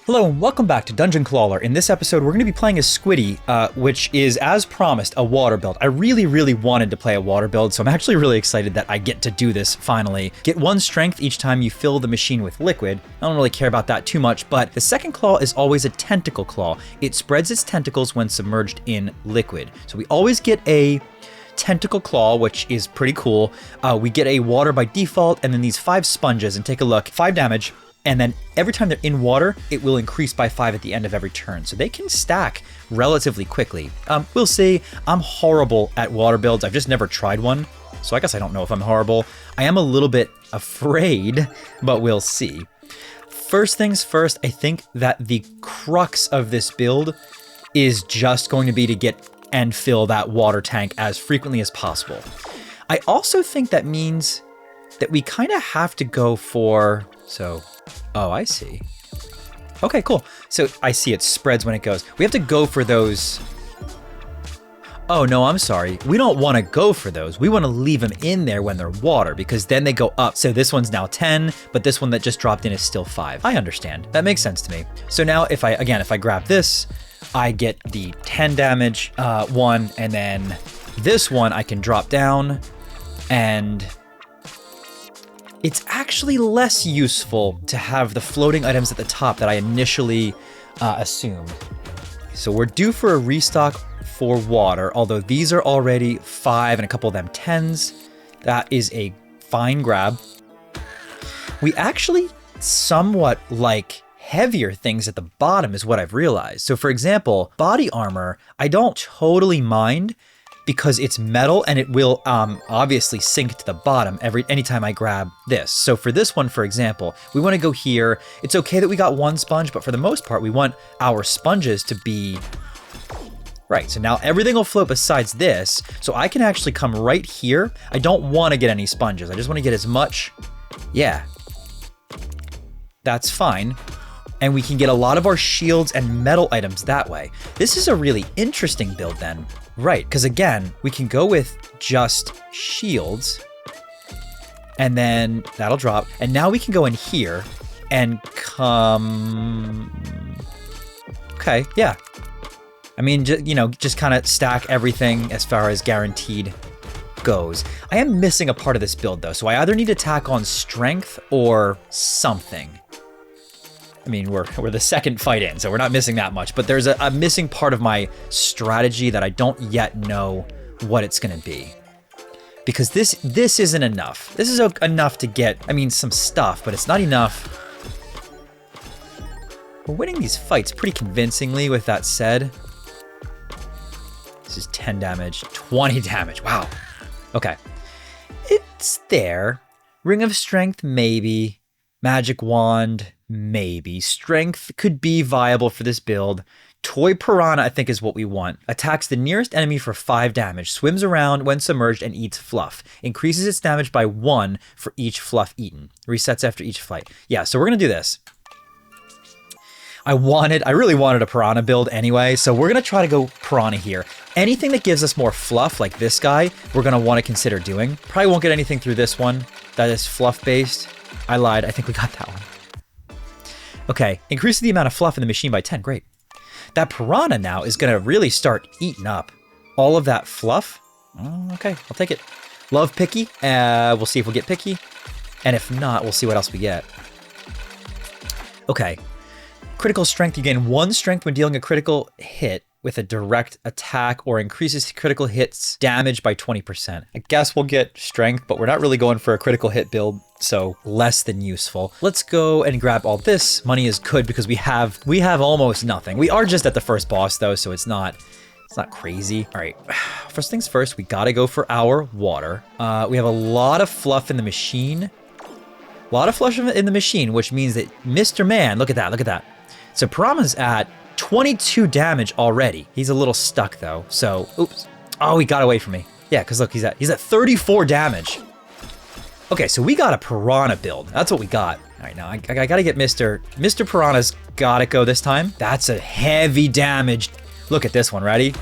Hello and welcome back to Dungeon Clawler. In this episode, we're going to be playing as Squiddy, which is, as promised, a water build. I really wanted to play a water build, so I'm actually really excited that I get to do this finally. Get 1 strength each time you fill the machine with liquid. I don't really care about that too much, but the second claw is always a tentacle claw. It spreads its tentacles when submerged in liquid. So we always get a tentacle claw, which is pretty cool. We get a water by default, and then these 5 sponges, and take a look, 5 damage. And then every time they're in water, it will increase by 5 at the end of every turn. So they can stack relatively quickly. We'll see. I'm horrible at water builds. I've just never tried one. So I guess I don't know if I'm horrible. I am a little bit afraid, but we'll see. First things first, I think that the crux of this build is just going to be to get and fill that water tank as frequently as possible. I also think that means that we kind of have to go for... Oh, I see. Okay, cool. So I see it spreads when it goes. We have to go for those. Oh, no, I'm sorry. We don't want to go for those. We want to leave them in there when they're water because then they go up. So this one's now 10, but this one that just dropped in is still 5. I understand. That makes sense to me. So now if I grab this, I get the 10 damage one, and then this one I can drop down, and it's actually less useful to have the floating items at the top that I initially assumed. So we're due for a restock for water, although these are already 5 and a couple of them 10s. That is a fine grab. We actually somewhat like heavier things at the bottom is what I've realized. So for example, body armor, I don't totally mind because it's metal and it will obviously sink to the bottom anytime I grab this. So for this one, for example, we want to go here. It's okay that we got 1 sponge, but for the most part, we want our sponges to be right. So now everything will float besides this. So I can actually come right here. I don't want to get any sponges. I just want to get as much. Yeah, that's fine. And we can get a lot of our shields and metal items that way. This is a really interesting build then. Right, because again, we can go with just shields, and then that'll drop. And now we can go in here and come... Okay, yeah. I mean, just kind of stack everything as far as guaranteed goes. I am missing a part of this build though, so I either need to tack on strength or something. I mean, we're the second fight in, so we're not missing that much, but there's a missing part of my strategy that I don't yet know what it's going to be. Because this isn't enough. This is enough to get, I mean, some stuff, but it's not enough. We're winning these fights pretty convincingly, with that said. This is 10 damage, 20 damage, wow. Okay. It's there. Ring of Strength, maybe. Magic Wand, maybe. Strength could be viable for this build. Toy Piranha, I think, is what we want. Attacks the nearest enemy for 5 damage. Swims around when submerged and eats fluff. Increases its damage by 1 for each fluff eaten. Resets after each fight. Yeah, so we're going to do this. I really wanted a Piranha build anyway, so we're going to try to go Piranha here. Anything that gives us more fluff, like this guy, we're going to want to consider doing. Probably won't get anything through this one that is fluff-based. I lied. I think we got that one. Okay, increases the amount of fluff in the machine by 10. Great. That Piranha now is going to really start eating up all of that fluff. Okay, I'll take it. Love picky. We'll see if we'll get picky. And if not, we'll see what else we get. Okay. Critical strength. You gain 1 strength when dealing a critical hit with a direct attack, or increases critical hits damage by 20%. I guess we'll get strength, but we're not really going for a critical hit build, so less than useful. Let's go and grab all this. Money is good because we have almost nothing. We are just at the first boss though, so it's not crazy. All right, first things first, we gotta go for our water. We have a lot of fluff in the machine. A lot of fluff in the machine, which means that Mr. Man, look at that. So Piranha's at 22 damage already. He's a little stuck though, so oops. Oh, he got away from me. Yeah, because look, he's at 34 damage. Okay, so we got a Piranha build. That's what we got. All right, now I gotta get Mr. Piranha's gotta go this time. That's a heavy damage. Look at this one, ready?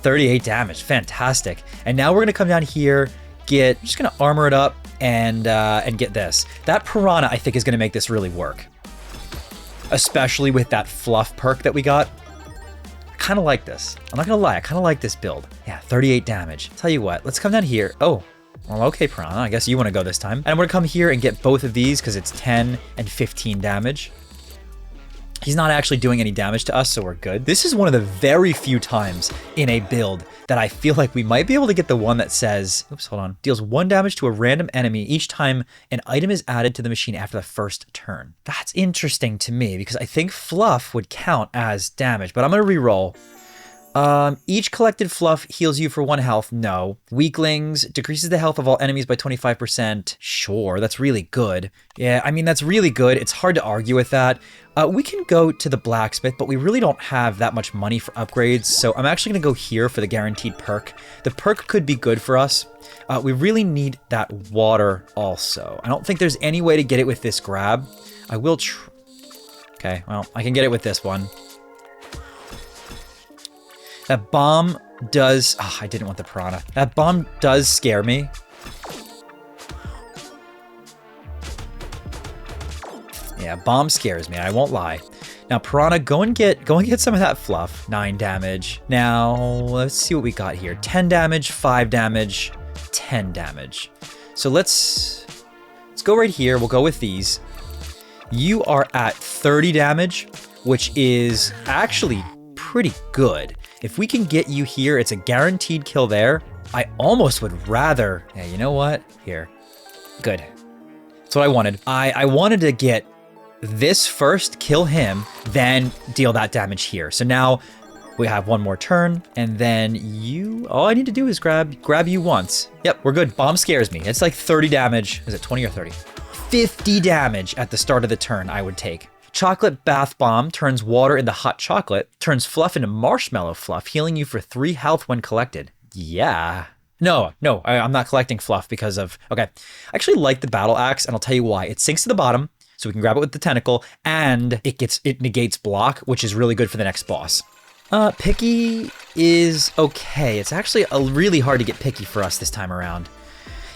38 damage, fantastic. And now we're gonna come down here, just gonna armor it up and get this. That Piranha, I think, is gonna make this really work. especially with that fluff perk that we got. I kind of like this. I'm not gonna lie, I kind of like this build. Yeah, 38 damage. Tell you what, let's come down here. Oh, well, okay, Piranha, I guess you want to go this time. And I'm gonna come here and get both of these because it's 10 and 15 damage. He's not actually doing any damage to us, so we're good. This is one of the very few times in a build that I feel like we might be able to get the one that says, oops, hold on, deals 1 damage to a random enemy each time an item is added to the machine after the first turn. That's interesting to me because I think fluff would count as damage, but I'm gonna re-roll. Each collected fluff heals you for 1 health. No. Weaklings decreases the health of all enemies by 25%. Sure, that's really good. Yeah, I mean, that's really good. It's hard to argue with that. We can go to the blacksmith, but we really don't have that much money for upgrades, so I'm actually gonna go here for the guaranteed perk. The perk could be good for us. We really need that water also. I don't think there's any way to get it with this grab. I will okay, well, I can get it with this one. That bomb does... Oh, I didn't want the piranha. That bomb does scare me. Yeah, bomb scares me, I won't lie. Now, piranha, go and get some of that fluff. 9 damage. Now, let's see what we got here. 10 damage, 5 damage, 10 damage. So let's go right here. We'll go with these. You are at 30 damage, which is actually pretty good. If we can get you here, it's a guaranteed kill there. I almost would rather... Yeah, you know what? Here. Good. That's what I wanted. I wanted to get this first, kill him, then deal that damage here. So now we have 1 more turn, and then you... All I need to do is grab you once. Yep, we're good. Bomb scares me. It's like 30 damage. Is it 20 or 30? 50 damage at the start of the turn I would take. Chocolate Bath Bomb turns water into hot chocolate, turns fluff into marshmallow fluff, healing you for 3 health when collected. Yeah. No, I'm not collecting fluff because of... Okay. I actually like the battle axe, and I'll tell you why. It sinks to the bottom, so we can grab it with the tentacle, and it negates block, which is really good for the next boss. Picky is okay. It's actually really hard to get picky for us this time around.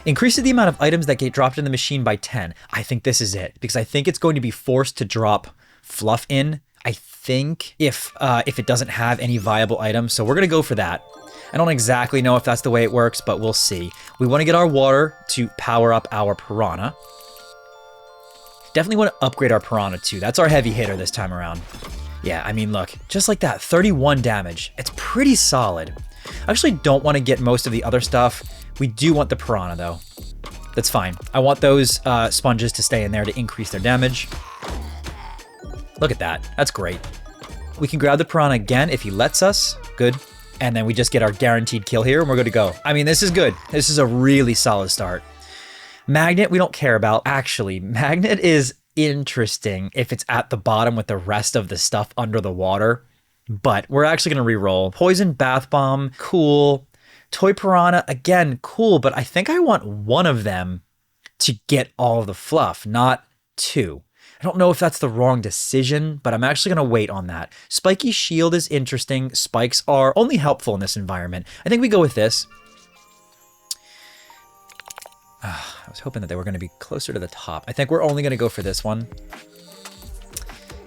Increases the amount of items that get dropped in the machine by 10. I think this is it, because I think it's going to be forced to drop fluff in, I think, if it doesn't have any viable items. So we're going to go for that. I don't exactly know if that's the way it works, but we'll see. We want to get our water to power up our piranha. Definitely want to upgrade our piranha too. That's our heavy hitter this time around. Yeah, I mean, look, just like that, 31 damage. It's pretty solid. I actually don't want to get most of the other stuff. We do want the piranha, though. That's fine. I want those sponges to stay in there to increase their damage. Look at that. That's great. We can grab the piranha again if he lets us. Good. And then we just get our guaranteed kill here, and we're good to go. I mean, this is good. This is a really solid start. Magnet, we don't care about. Actually, magnet is interesting if it's at the bottom with the rest of the stuff under the water. But we're actually going to re-roll. Poison Bath Bomb, cool. Toy Piranha, again, cool, but I think I want 1 of them to get all of the fluff, not 2. I don't know if that's the wrong decision, but I'm actually going to wait on that. Spiky Shield is interesting. Spikes are only helpful in this environment. I think we go with this. I was hoping that they were going to be closer to the top. I think we're only going to go for this one.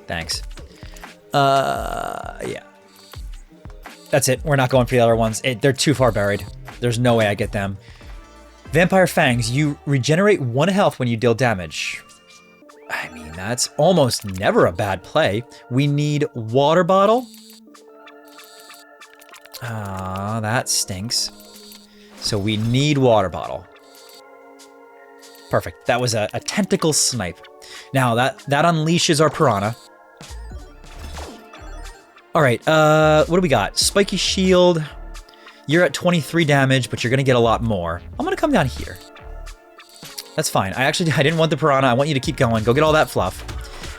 Thanks. Yeah. That's it. We're not going for the other ones. They're too far buried. There's no way I get them. Vampire Fangs. You regenerate 1 health when you deal damage. I mean, that's almost never a bad play. We need water bottle. Ah, that stinks. So we need water bottle. Perfect. That was a tentacle snipe. Now that unleashes our piranha. All right, what do we got? Spiky Shield. You're at 23 damage, but you're gonna get a lot more. I'm gonna come down here. That's fine. I didn't want the piranha. I want you to keep going. Go get all that fluff.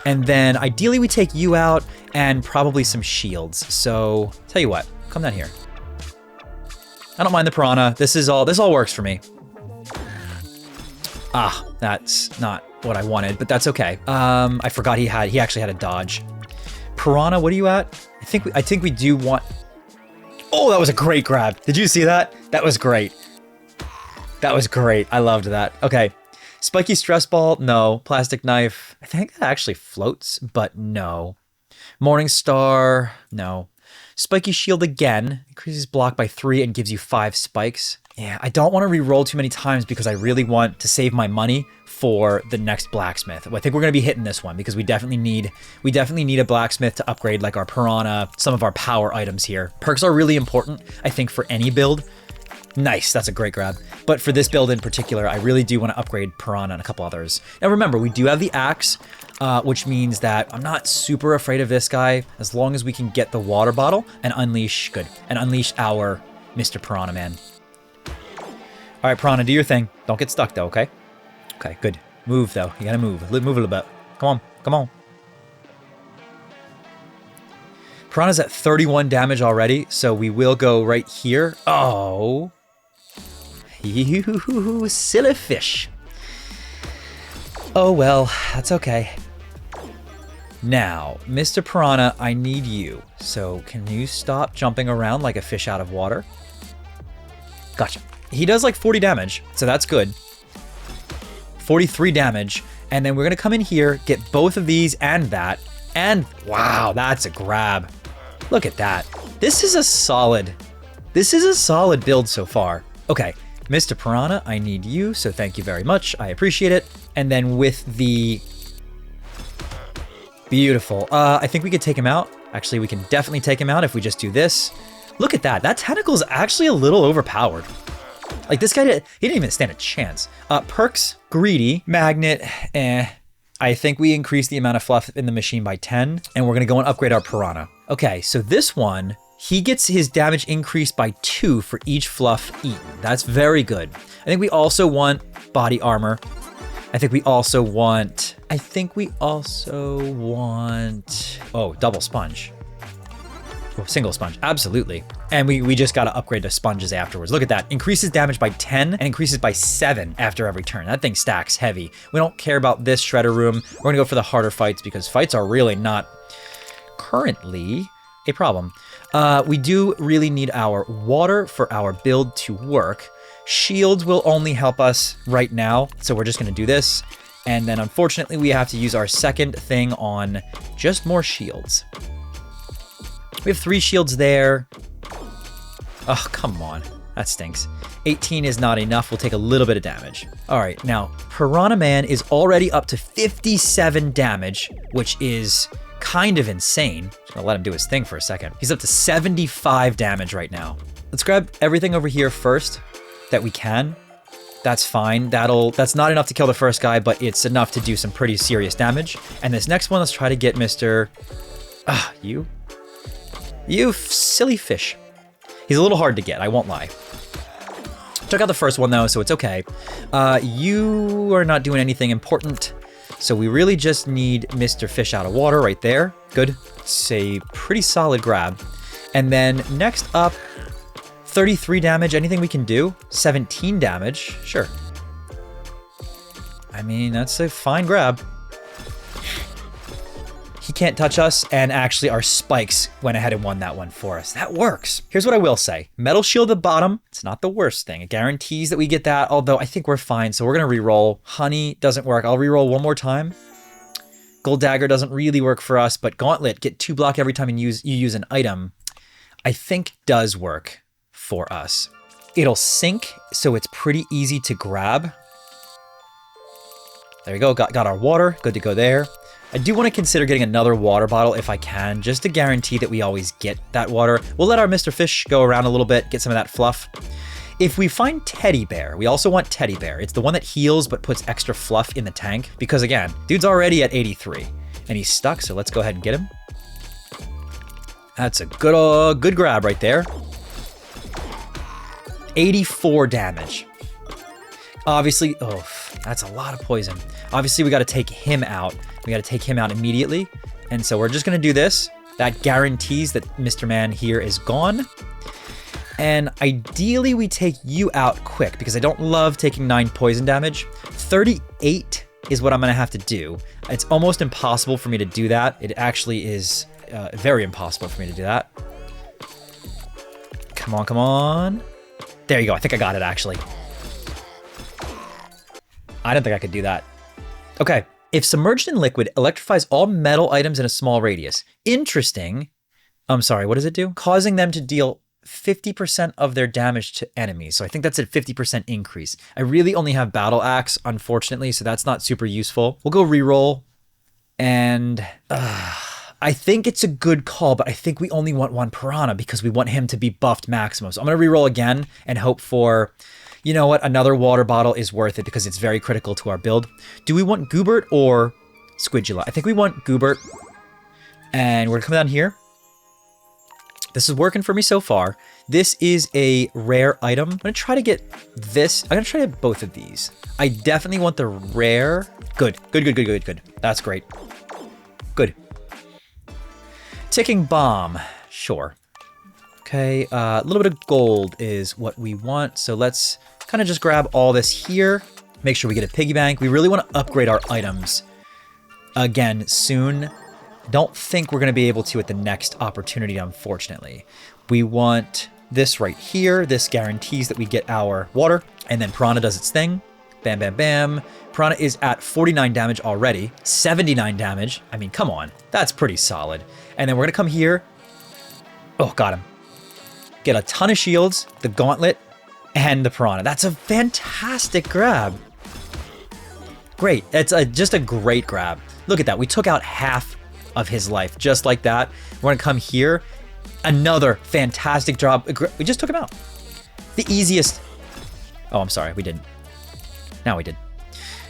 And then ideally we take you out and probably some shields. So tell you what, come down here. I don't mind the piranha. This all works for me. Ah, that's not what I wanted, but that's okay. I forgot he actually had a dodge. Piranha, what are you at? I think we do want... Oh, that was a great grab. Did you see that? That was great. That was great. I loved that. Okay. Spiky stress ball, no. Plastic knife, I think that actually floats, but no. Morning star, no. Spiky shield again, increases block by 3 and gives you 5 spikes. Yeah, I don't want to re-roll too many times because I really want to save my money for the next blacksmith. I think we're going to be hitting this one because we definitely need a blacksmith to upgrade like our piranha, some of our power items here. Perks are really important, I think, for any build. Nice, that's a great grab. But for this build in particular, I really do want to upgrade piranha and a couple others. Now remember, we do have the axe, which means that I'm not super afraid of this guy as long as we can get the water bottle and unleash our Mr. Piranha Man. All right, Piranha, do your thing. Don't get stuck though, okay? Okay, good. Move though. You gotta move. Move a little bit. Come on, come on. Piranha's at 31 damage already, so we will go right here. Oh. You silly fish. Oh well, that's okay. Now, Mr. Piranha, I need you. So can you stop jumping around like a fish out of water? Gotcha. He does like 40 damage, so that's good. 43 damage, and then we're gonna come in here, get both of these and that, and wow, that's a grab. Look at that. This is a solid build so far. Okay, Mr. Piranha, I need you, so thank you very much. I appreciate it. And then with the beautiful, I think we could take him out. Actually, we can definitely take him out if we just do this. Look at that. That tentacle is actually a little overpowered. Like this guy, he didn't even stand a chance. Perks, greedy, magnet, I think we increase the amount of fluff in the machine by 10, and we're gonna go and upgrade our piranha. Okay, so this one, he gets his damage increased by 2 for each fluff eaten. That's very good. I think we also want body armor. I think we also want, oh, double sponge. Oh, single sponge, absolutely. And we just gotta upgrade to sponges afterwards. Look at that, increases damage by 10 and increases by 7 after every turn. That thing stacks heavy. We don't care about this shredder room. We're gonna go for the harder fights because fights are really not currently a problem. We do really need our water for our build to work. Shields will only help us right now, so we're just gonna do this. And then unfortunately we have to use our second thing on just more shields. We have 3 shields there. Oh, come on. That stinks. 18 is not enough. We'll take a little bit of damage. All right, now, Piranha Man is already up to 57 damage, which is kind of insane. Just gonna let him do his thing for a second. He's up to 75 damage right now. Let's grab everything over here first that we can. That's fine. That's not enough to kill the first guy, but it's enough to do some pretty serious damage. And this next one, let's try to get Mr. You silly fish. He's a little hard to get, I won't lie. Took out the first one though, so it's okay. You are not doing anything important, so we really just need Mr. Fish out of water right there. Good. It's a pretty solid grab. And then next up, 33 damage. Anything we can do? 17 damage. Sure. I mean, that's a fine grab. He can't touch us, and actually our spikes went ahead and won that one for us. That works. Here's what I will say. Metal shield at the bottom, it's not the worst thing. It guarantees that we get that, although I think we're fine, so we're gonna re-roll. Honey doesn't work. I'll re-roll one more time. Gold dagger doesn't really work for us, but gauntlet, get 2 block every time you use an item, I think does work for us. It'll sink, so it's pretty easy to grab. There we go, got our water, good to go there. I do want to consider getting another water bottle if I can, just to guarantee that we always get that water. We'll let our Mr. Fish go around a little bit, get some of that fluff. If we find Teddy Bear, we also want Teddy Bear. It's the one that heals but puts extra fluff in the tank, because again, dude's already at 83 and he's stuck, so let's go ahead and get him. That's a good grab right there. 84 damage. Obviously, oh, that's a lot of poison. Obviously, we got to take him out. We got to take him out immediately. And so we're just going to do this. That guarantees that Mr. Man here is gone. And ideally, we take you out quick because I don't love taking 9 poison damage. 38 is what I'm going to have to do. It's almost impossible for me to do that. It actually is very impossible for me to do that. Come on, come on. There you go. I think I got it, actually. I didn't think I could do that. Okay. If submerged in liquid, electrifies all metal items in a small radius. Interesting. I'm sorry, what does it do? Causing them to deal 50% of their damage to enemies. So I think that's a 50% increase. I really only have Battle Axe, unfortunately, so that's not super useful. We'll go reroll. And I think it's a good call, but I think we only want one Piranha because we want him to be buffed maximum. So I'm going to reroll again and hope for, you know what, another water bottle is worth it because it's very critical to our build. Do we want Goobert or Squidula? I think we want Goobert. And we're going to come down here. This is working for me so far. This is a rare item. I'm going to try to get this. I'm going to try to get both of these. I definitely want the rare. Good. That's great. Good. Ticking bomb. Sure. Okay, a little bit of gold is what we want. So let's kind of just grab all this here. Make sure we get a piggy bank. We really want to upgrade our items again soon. Don't think we're going to be able to at the next opportunity, unfortunately. We want this right here. This guarantees that we get our water. And then Piranha does its thing. Bam, bam, bam. Piranha is at 49 damage already. 79 damage. I mean, come on. That's pretty solid. And then we're going to come here. Oh, got him. Get a ton of shields, the gauntlet, and the Piranha. That's a fantastic grab. Great. It's just a great grab. Look at that. We took out half of his life just like that. We're going to come here. Another fantastic job. We just took him out. The easiest. Oh, I'm sorry. We didn't. Now we did.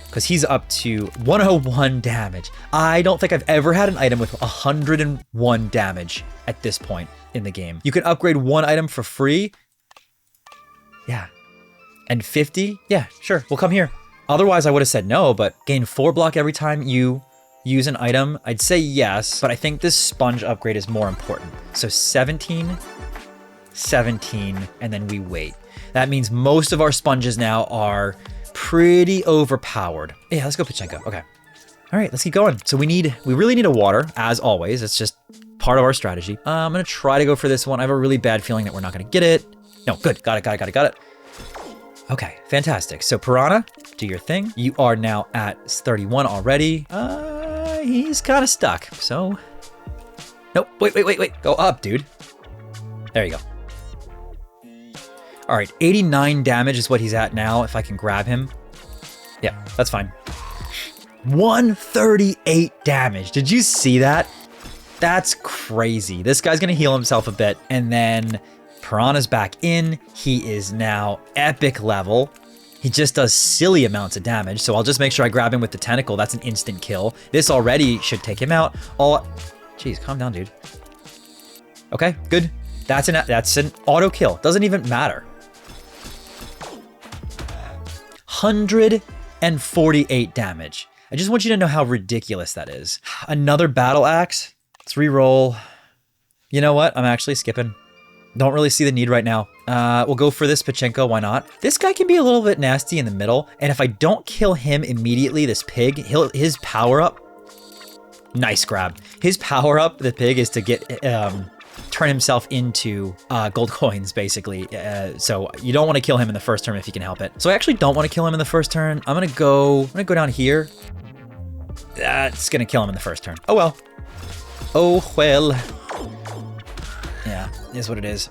Because he's up to 101 damage. I don't think I've ever had an item with 101 damage at this point in the game. You can upgrade one item for free. Yeah. And 50? Yeah, sure. We'll come here. Otherwise, I would have said no, but gain 4 block every time you use an item. I'd say yes, but I think this sponge upgrade is more important. So 17, 17, and then we wait. That means most of our sponges now are pretty overpowered. Yeah, let's go Pachenko. Okay. All right, let's keep going. So we really need a water, as always. It's just part of our strategy. I'm going to try to go for this one. I have a really bad feeling that we're not going to get it. No, good. Got it. Okay, fantastic. So Piranha, do your thing. You are now at 31 already. He's kind of stuck. So, nope. Wait. Go up, dude. There you go. All right, 89 damage is what he's at now. If I can grab him. Yeah, that's fine. 138 damage. Did you see that? That's crazy. This guy's gonna heal himself a bit, and then Piranha's back in. He is now epic level. He just does silly amounts of damage, so I'll just make sure I grab him with the tentacle. That's an instant kill. This already should take him out. Jeez, calm down, dude. Okay, good. That's an auto kill. Doesn't even matter. 148 damage. I just want you to know how ridiculous that is. Another battle axe. Let's re-roll. You know what? I'm actually skipping. Don't really see the need right now. We'll go for this Pachenko. Why not? This guy can be a little bit nasty in the middle. And if I don't kill him immediately, this pig, his power up. Nice grab. His power up, the pig, is to get turn himself into gold coins, basically. So you don't want to kill him in the first turn if you can help it. So I actually don't want to kill him in the first turn. I'm gonna go down here. That's gonna kill him in the first turn. Oh well. Oh well. Yeah, is what it is.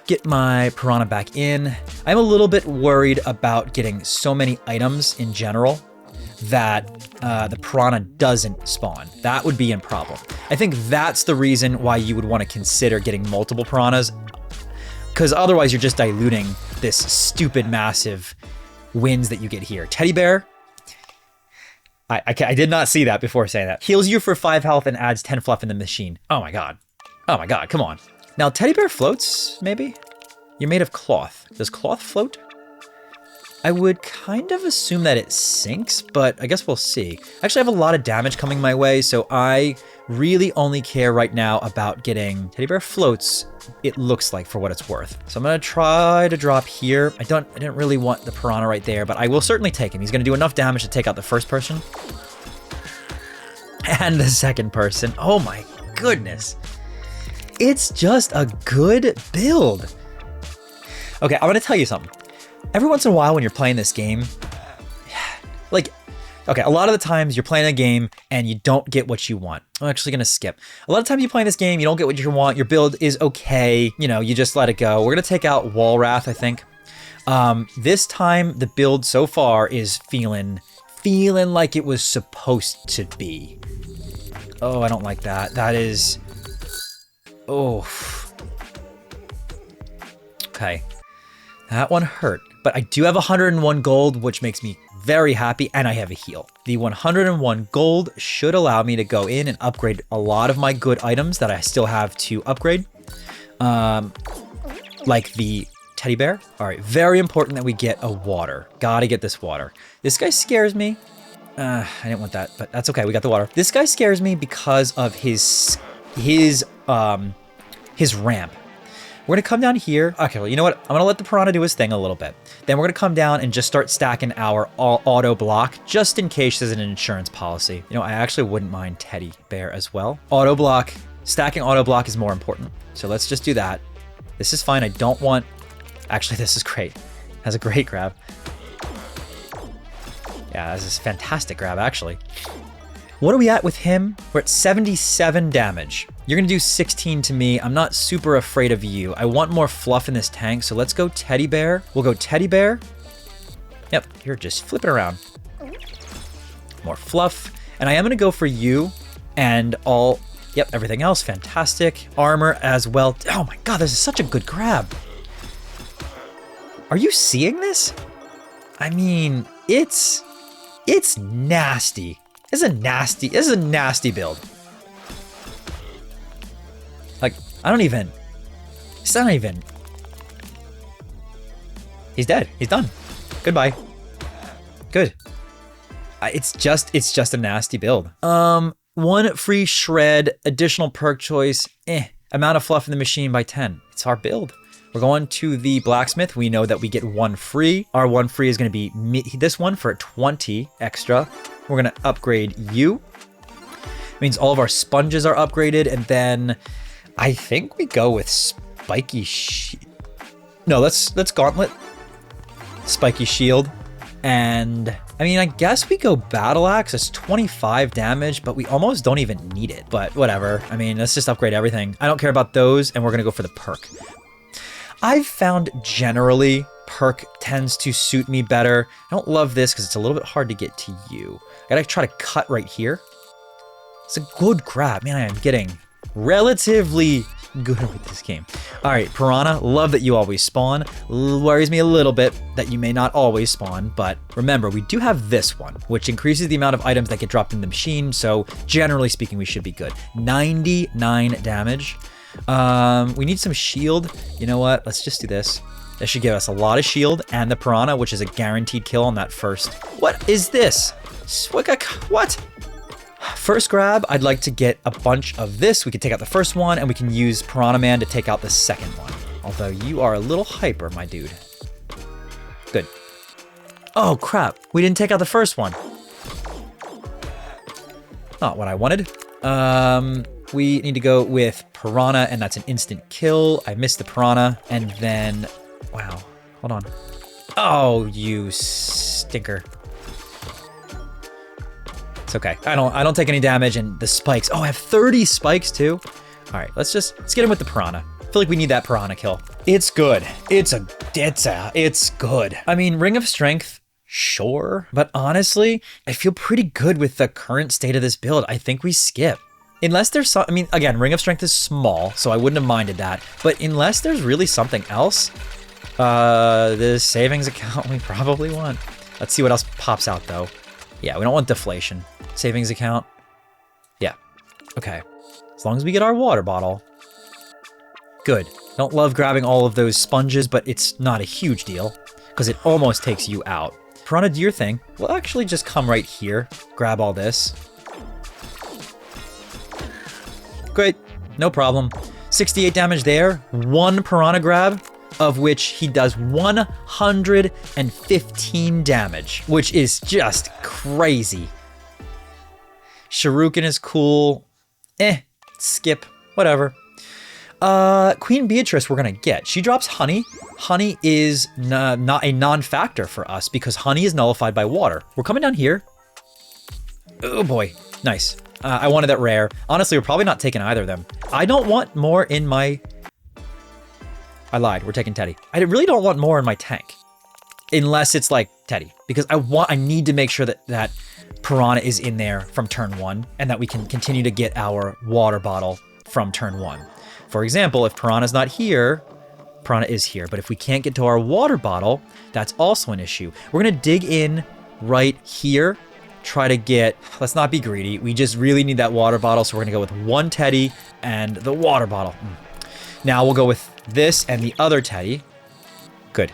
Get my Piranha back in. I'm a little bit worried about getting so many items in general that the Piranha doesn't spawn. That would be a problem. I think that's the reason why you would want to consider getting multiple Piranhas, because otherwise you're just diluting this stupid massive wins that you get here. Teddy bear. I did not see that before saying that. Heals you for 5 health and adds 10 fluff in the machine. Oh my god. Oh my god, come on. Now teddy bear floats, maybe? You're made of cloth. Does cloth float? I would kind of assume that it sinks, but I guess we'll see. I actually have a lot of damage coming my way, so I really only care right now about getting teddy bear floats, it looks like, for what it's worth. So I'm gonna try to drop here. I didn't really want the Piranha right there, but I will certainly take him. He's gonna do enough damage to take out the first person. And the second person. Oh my goodness. It's just a good build. Okay, I'm gonna tell you something. Every once in a while when you're playing this game, like, okay, a lot of the times you're playing a game and you don't get what you want. I'm actually gonna skip. A lot of times you play this game, you don't get what you want, your build is okay, you know, you just let it go. We're gonna take out Wall Wrath, I think. This time, the build so far is feeling like it was supposed to be. Oh, I don't like that. That is... Oh. Okay. That one hurt. But I do have 101 gold, which makes me very happy, and I have a heal. The 101 gold should allow me to go in and upgrade a lot of my good items that I still have to upgrade. Like the teddy bear. All right, very important that we get a water. Gotta get this water. This guy scares me. I didn't want that, but that's okay. We got the water. This guy scares me because of his ramp. We're gonna come down here. Okay, well, you know what? I'm gonna let the Piranha do his thing a little bit. Then we're gonna come down and just start stacking our auto block, just in case there's an insurance policy. You know, I actually wouldn't mind teddy bear as well. Auto block, stacking auto block is more important. So let's just do that. This is fine. I don't want... Actually, this is great. Has a great grab. Yeah, this is fantastic grab, actually. What are we at with him? We're at 77 damage. You're gonna do 16 to me. I'm not super afraid of you. I want more fluff in this tank, so let's go teddy bear. We'll go teddy bear. Yep, you're just flipping around. More fluff. And I am gonna go for you and all, yep, everything else, fantastic. Armor as well. Oh my God, this is such a good grab. Are you seeing this? I mean, it's nasty. This is a nasty build. Like, it's not even. He's dead. He's done. Goodbye. Good. It's just a nasty build. One free shred, additional perk choice, amount of fluff in the machine by 10. It's our build. We're going to the blacksmith. We know that we get one free. Our one free is going to be this one for 20 extra. We're going to upgrade you. It means all of our sponges are upgraded. And then I think we go with spiky No, let's gauntlet. Spiky shield. And I mean, I guess we go battle axe. It's 25 damage, but we almost don't even need it. But whatever. I mean, let's just upgrade everything. I don't care about those. And we're going to go for the perk. I've found generally perk tends to suit me better. I don't love this because it's a little bit hard to get to you. I gotta try to cut right here. It's a good grab. Man, I am getting relatively good with this game. All right, Piranha, love that you always spawn. Worries me a little bit that you may not always spawn, but remember, we do have this one, which increases the amount of items that get dropped in the machine, so generally speaking, we should be good. 99 damage. We need some shield. You know what? Let's just do this. This should give us a lot of shield and the Piranha, which is a guaranteed kill on that first. What is this? What? First grab, I'd like to get a bunch of this. We can take out the first one and we can use Piranha Man to take out the second one. Although you are a little hyper, my dude. Good. Oh, crap. We didn't take out the first one. Not what I wanted. We need to go with Piranha, and that's an instant kill. I missed the Piranha, and then... Wow. Hold on. Oh, you stinker. It's okay. I don't take any damage, and the spikes... Oh, I have 30 spikes, too. All right, let's get him with the Piranha. I feel like we need that Piranha kill. It's good. It's good. I mean, Ring of Strength... Sure. But honestly, I feel pretty good with the current state of this build. I think we skip. Unless there's some, I mean, again, Ring of Strength is small, so I wouldn't have minded that. But unless there's really something else, the savings account we probably want. Let's see what else pops out, though. Yeah, we don't want deflation. Savings account. Yeah. Okay. As long as we get our water bottle. Good. Don't love grabbing all of those sponges, but it's not a huge deal, because it almost takes you out. Piranha, do your thing. We'll actually just come right here, grab all this. Great, no problem. 68 damage there, one Piranha grab, of which he does 115 damage, which is just crazy. Shuriken is cool. Skip, whatever. Queen Beatrice we're gonna get. She drops honey. Honey is not a non-factor for us because honey is nullified by water. We're coming down here. Oh boy, nice. I wanted that rare. Honestly, we're probably not taking either of them. I don't want more in my... I lied, we're taking Teddy. I really don't want more in my tank. Unless it's like Teddy. Because I need to make sure that Piranha is in there from turn 1 and that we can continue to get our water bottle from turn 1. For example, if Piranha's not here, Piranha is here. But if we can't get to our water bottle, that's also an issue. We're gonna dig in right here. Try to get, let's not be greedy. We just really need that water bottle. So we're gonna go with 1 Teddy and the water bottle. Now we'll go with this and the other Teddy. Good.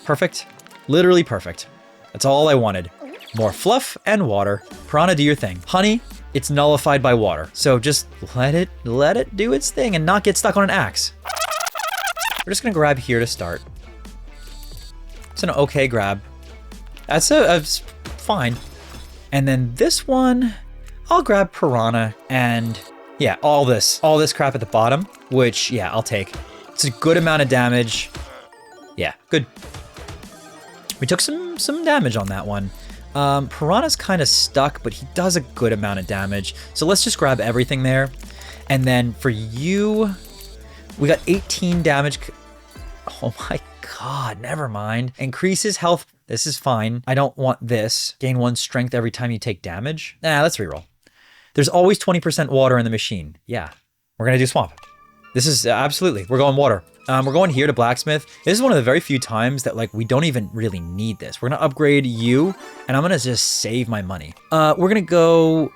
Perfect. Literally perfect. That's all I wanted. More fluff and water. Piranha, do your thing. Honey, it's nullified by water. So just let it do its thing and not get stuck on an axe. We're just gonna grab here to start. It's an okay grab. That's fine. And then this one, I'll grab Piranha and yeah, all this crap at the bottom, which yeah, I'll take. It's a good amount of damage. Yeah, good. We took some damage on that one. Piranha's kind of stuck, but he does a good amount of damage. So let's just grab everything there. And then for you, we got 18 damage. Oh my God, never mind. Increases health. This is fine. I don't want this. Gain 1 strength every time you take damage. Nah, let's reroll. There's always 20% water in the machine. Yeah, we're gonna do swamp. This is absolutely, we're going water. We're going here to blacksmith. This is one of the very few times that like we don't even really need this. We're gonna upgrade you and I'm gonna just save my money. We're gonna go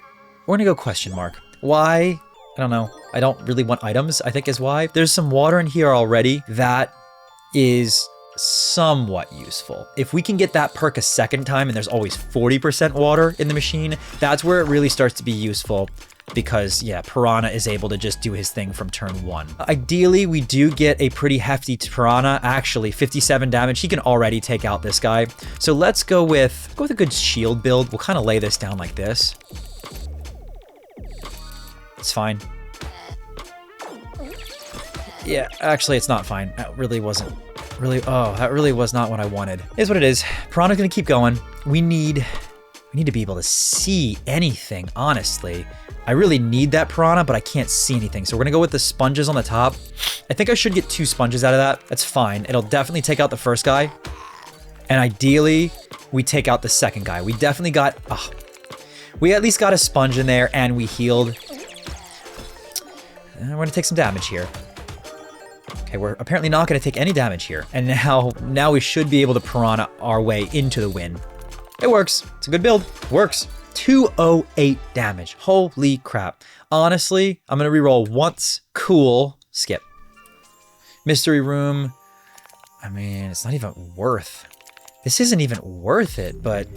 question mark. Why? I don't know. I don't really want items, I think is why. There's some water in here already that is somewhat useful. If we can get that perk a second time and there's always 40% water in the machine, that's where it really starts to be useful because yeah, Piranha is able to just do his thing from turn 1. Ideally, we do get a pretty hefty Piranha, actually 57 damage. He can already take out this guy. So let's go with a good shield build. We'll kind of lay this down like this. It's fine. Yeah, actually it's not fine. That really wasn't that really was not what I wanted. It is what it is. Piranha's gonna keep going. We need to be able to see anything, honestly. I really need that Piranha, but I can't see anything. So we're gonna go with the sponges on the top. I think I should get 2 sponges out of that. That's fine. It'll definitely take out the first guy. And ideally, we take out the second guy. We definitely got, we at least got a sponge in there and we healed. And we're gonna take some damage here. Okay, we're apparently not going to take any damage here. And now we should be able to Piranha our way into the win. It works. It's a good build. It works. 208 damage. Holy crap. Honestly, I'm going to reroll once. Cool. Skip. Mystery room. I mean, it's not even worth. This isn't even worth it, but...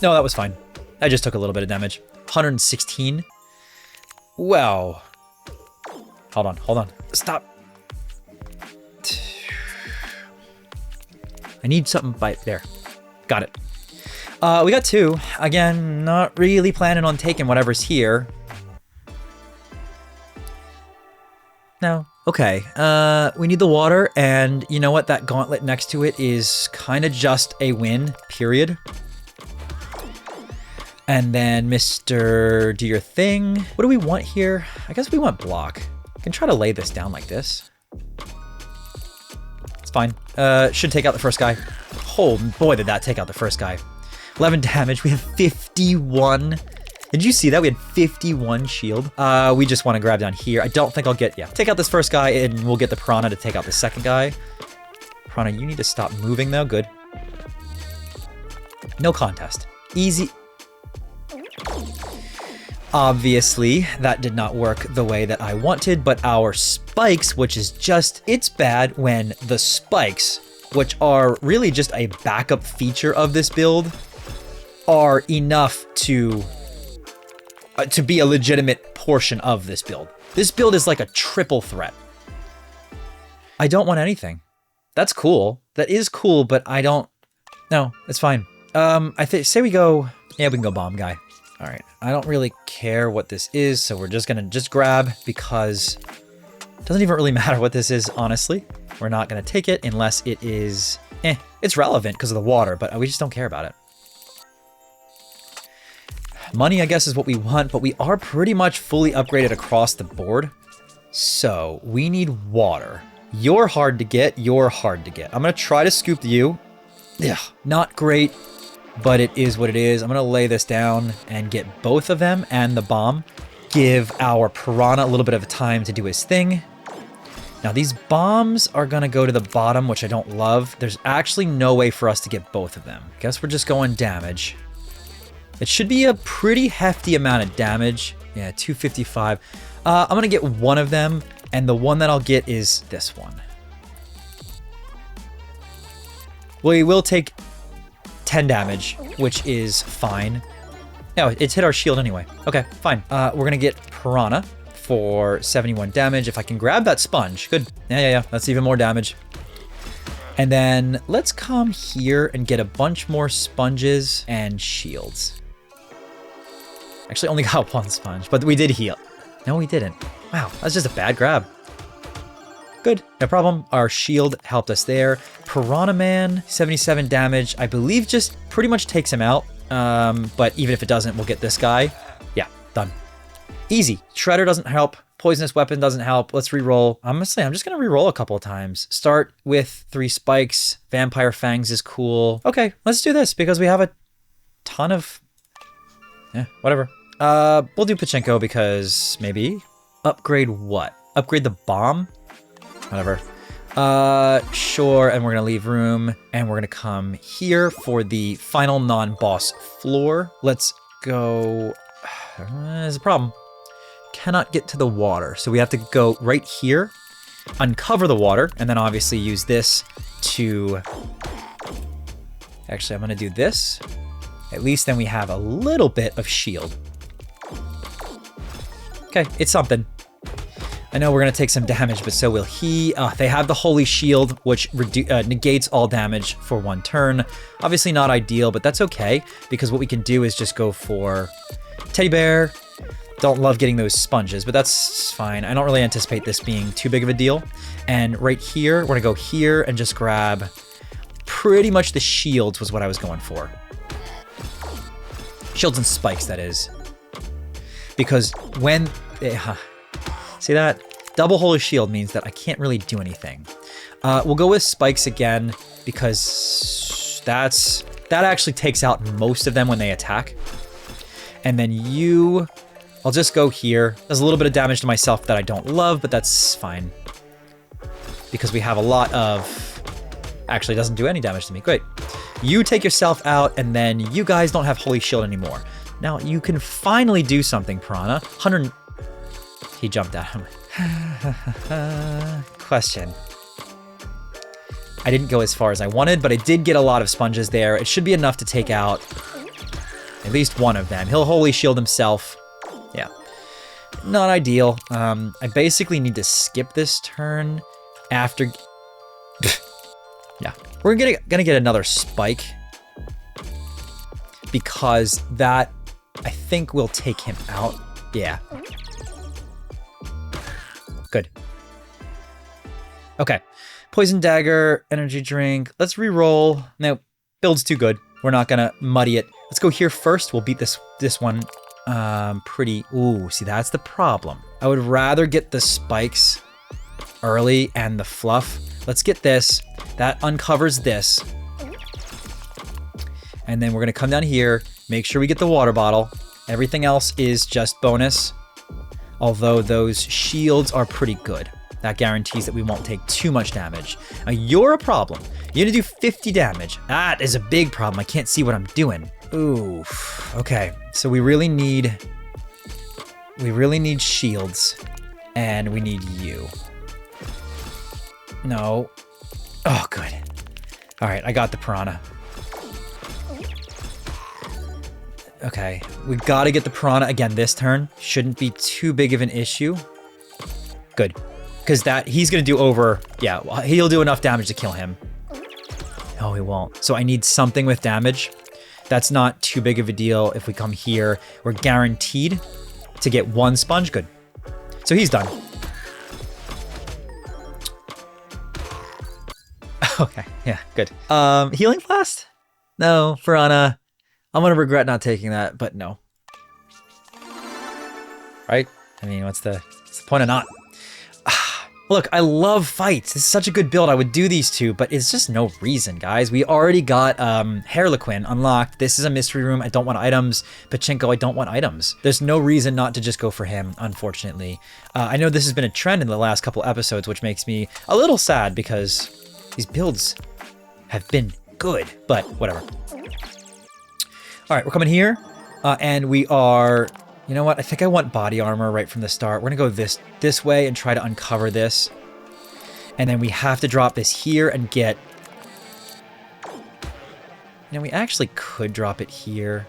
No, that was fine. I just took a little bit of damage. 116. Wow. Hold on. Stop. I need something by there. Got it. We got 2. Again, not really planning on taking whatever's here. No. Okay. We need the water, and you know what? That gauntlet next to it is kind of just a win, period. And then Mr. Do your thing. What do we want here? I guess we want block. I can try to lay this down like this. It's fine. Should take out the first guy. Oh boy, did that take out the first guy. 11 damage. We have 51. Did you see that? We had 51 shield. We just want to grab down here. I don't think I'll get, yeah. Take out this first guy and we'll get the Piranha to take out the second guy. Piranha, you need to stop moving though. Good. No contest. Easy. Obviously, that did not work the way that I wanted, but our spikes, which is just, it's bad when the spikes, which are really just a backup feature of this build, are enough to be a legitimate portion of this build. This build is like a triple threat. I don't want anything. That's cool. That is cool, but I don't, no, it's fine. I say we go, yeah, we can go bomb guy. All right, I don't really care what this is, so we're just gonna grab because it doesn't even really matter what this is, honestly. We're not gonna take it unless it is, it's relevant because of the water, but we just don't care about it. Money, I guess, is what we want, but we are pretty much fully upgraded across the board. So we need water. You're hard to get, you're hard to get. I'm gonna try to scoop you. Yeah, not great, but it is what it is. I'm gonna lay this down and get both of them and the bomb. Give our Piranha a little bit of time to do his thing. Now these bombs are gonna go to the bottom, which I don't love. There's actually no way for us to get both of them. Guess we're just going damage. It should be a pretty hefty amount of damage. Yeah, 255. I'm gonna get one of them, and the one that I'll get is this one. We will take 10 damage, which is fine. No, it's hit our shield anyway. Okay, fine. We're gonna get Piranha for 71 damage. If I can grab that sponge, good. Yeah, that's even more damage. And then let's come here and get a bunch more sponges and shields. Actually, only got one sponge, but we did heal. No, we didn't. Wow, that's just a bad grab. Good, no problem. Our shield helped us there. Piranha Man, 77 damage. I believe just pretty much takes him out. But even if it doesn't, we'll get this guy. Yeah, done. Easy. Shredder doesn't help. Poisonous Weapon doesn't help. Let's re-roll. I'm just gonna re-roll a couple of times. Start with 3 spikes. Vampire Fangs is cool. Okay, let's do this because we have a ton of... Yeah, whatever. We'll do Pachinko because maybe. Upgrade what? Upgrade the bomb? Whatever. Sure, and we're gonna leave room, and we're gonna come here for the final non-boss floor. Let's go... There's a problem. Cannot get to the water, so we have to go right here, uncover the water, and then obviously use this to... Actually, I'm gonna do this. At least then we have a little bit of shield. Okay, it's something. I know we're going to take some damage, but so will he. They have the Holy Shield, which negates all damage for 1 turn. Obviously not ideal, but that's okay, because what we can do is just go for Teddy Bear. Don't love getting those sponges, but that's fine. I don't really anticipate this being too big of a deal. And right here, we're going to go here and just grab pretty much the shields was what I was going for. Shields and spikes, that is. Because when... see that? Double Holy Shield means that I can't really do anything. We'll go with spikes again, because that actually takes out most of them when they attack. And then you... I'll just go here. There's a little bit of damage to myself that I don't love, but that's fine. Because we have a lot of... Actually, it doesn't do any damage to me. Great. You take yourself out, and then you guys don't have Holy Shield anymore. Now, you can finally do something, Piranha. 100... He jumped at him. Question. I didn't go as far as I wanted, but I did get a lot of sponges there. It should be enough to take out at least one of them. He'll Holy Shield himself. Yeah. Not ideal. I basically need to skip this turn after... Yeah. We're gonna get another spike because that, I think, will take him out. Yeah. Good. Okay. Poison Dagger, Energy Drink. Let's re-roll. No, build's too good. We're not gonna muddy it. Let's go here first. We'll beat this one pretty... Ooh, see, that's the problem. I would rather get the spikes early and the fluff. Let's get this. That uncovers this. And then we're gonna come down here, make sure we get the water bottle. Everything else is just bonus. Although those shields are pretty good. That guarantees that we won't take too much damage. Now, you're a problem. You're gonna do 50 damage. That is a big problem. I can't see what I'm doing. Ooh, okay. So we really need shields, and we need you. No. Oh, good. All right, I got the Piranha. Okay, we gotta get the Piranha again this turn. Shouldn't be too big of an issue. Good. Because he's gonna do over... Yeah, he'll do enough damage to kill him. No, he won't. So I need something with damage. That's not too big of a deal. If we come here, we're guaranteed to get 1 sponge. Good. So he's done. Okay, yeah, good. Healing Blast? No, Piranha. I'm gonna regret not taking that, but no. Right? I mean, what's the point of not? Look, I love fights. This is such a good build. I would do these two, but it's just no reason, guys. We already got Harlequin unlocked. This is a mystery room. I don't want items. Pachinko, I don't want items. There's no reason not to just go for him, unfortunately. I know this has been a trend in the last couple episodes, which makes me a little sad because these builds have been good, but whatever. All right, we're coming here, and we are... You know what? I think I want body armor right from the start. We're gonna go this way and try to uncover this. And then we have to drop this here and get... You know, we actually could drop it here.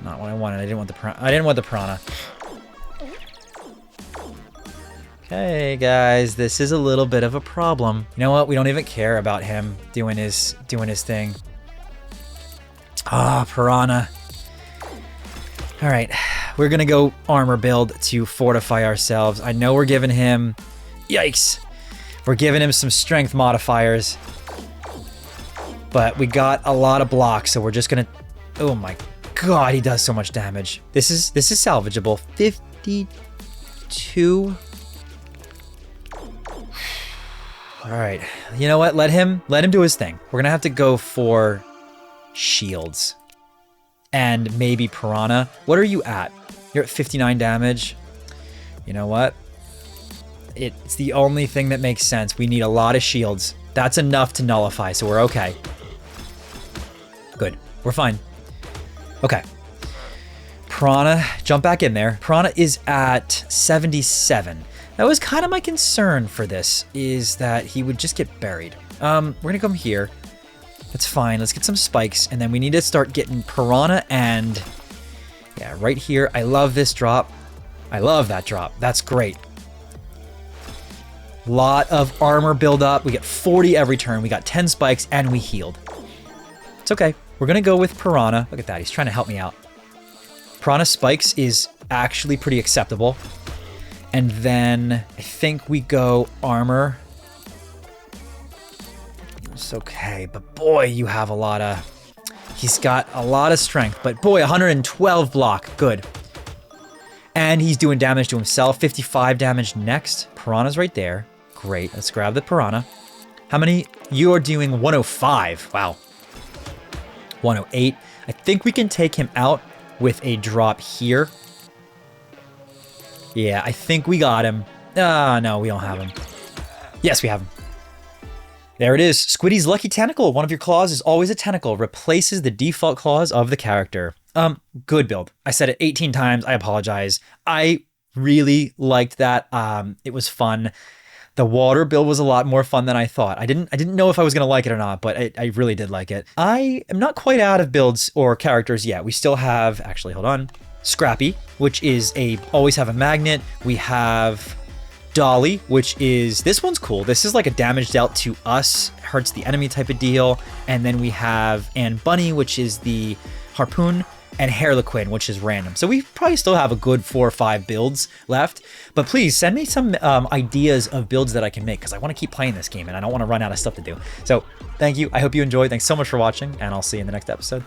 Not what I wanted. I didn't want the piranha. Okay, guys, this is a little bit of a problem. You know what? We don't even care about him doing his thing. Ah, Piranha. All right, we're gonna go armor build to fortify ourselves. I know we're giving him, yikes. We're giving him some strength modifiers, but we got a lot of blocks, so we're just gonna, oh my God, he does so much damage. This is salvageable. 52. All right, you know what? Let him do his thing. We're gonna have to go for shields and maybe Piranha. What are you at? You're at 59 damage. You know what? It's the only thing that makes sense. We need a lot of shields. That's enough to nullify, so we're okay. Good. We're fine. Okay. Piranha, jump back in there. Piranha is at 77. That was kind of my concern for this, is that he would just get buried. We're gonna come here. That's fine. Let's get some spikes, and then we need to start getting Piranha and... Yeah, right here. I love this drop. I love that drop. That's great. Lot of armor build up. We get 40 every turn. We got 10 spikes, and we healed. It's okay. We're going to go with Piranha. Look at that. He's trying to help me out. Piranha spikes is actually pretty acceptable. And then I think we go armor. It's okay, but boy, you have a lot of... He's got a lot of strength, but boy, 112 block. Good. And he's doing damage to himself. 55 damage next. Piranha's right there. Great. Let's grab the Piranha. How many? You are doing 105. Wow. 108. I think we can take him out with a drop here. Yeah, I think we got him. No, we don't have him. Yes, we have him. There it is. Squiddy's lucky tentacle. One of your claws is always a tentacle. Replaces the default claws of the character. Good build. I said it 18 times. I apologize. I really liked that. It was fun. The water build was a lot more fun than I thought. I didn't know if I was gonna like it or not, but I really did like it. I am not quite out of builds or characters yet. We still have, actually, hold on. Scrappy, which is always have a magnet. We have Dolly, which is, this one's cool. This is like a damage dealt to us, hurts the enemy type of deal. And then we have Ann Bunny, which is the harpoon, and Harlequin, which is random. So we probably still have a good 4 or 5 builds left, but please send me some ideas of builds that I can make, because I want to keep playing this game and I don't want to run out of stuff to do. So thank you. I hope you enjoyed. Thanks so much for watching, and I'll see you in the next episode.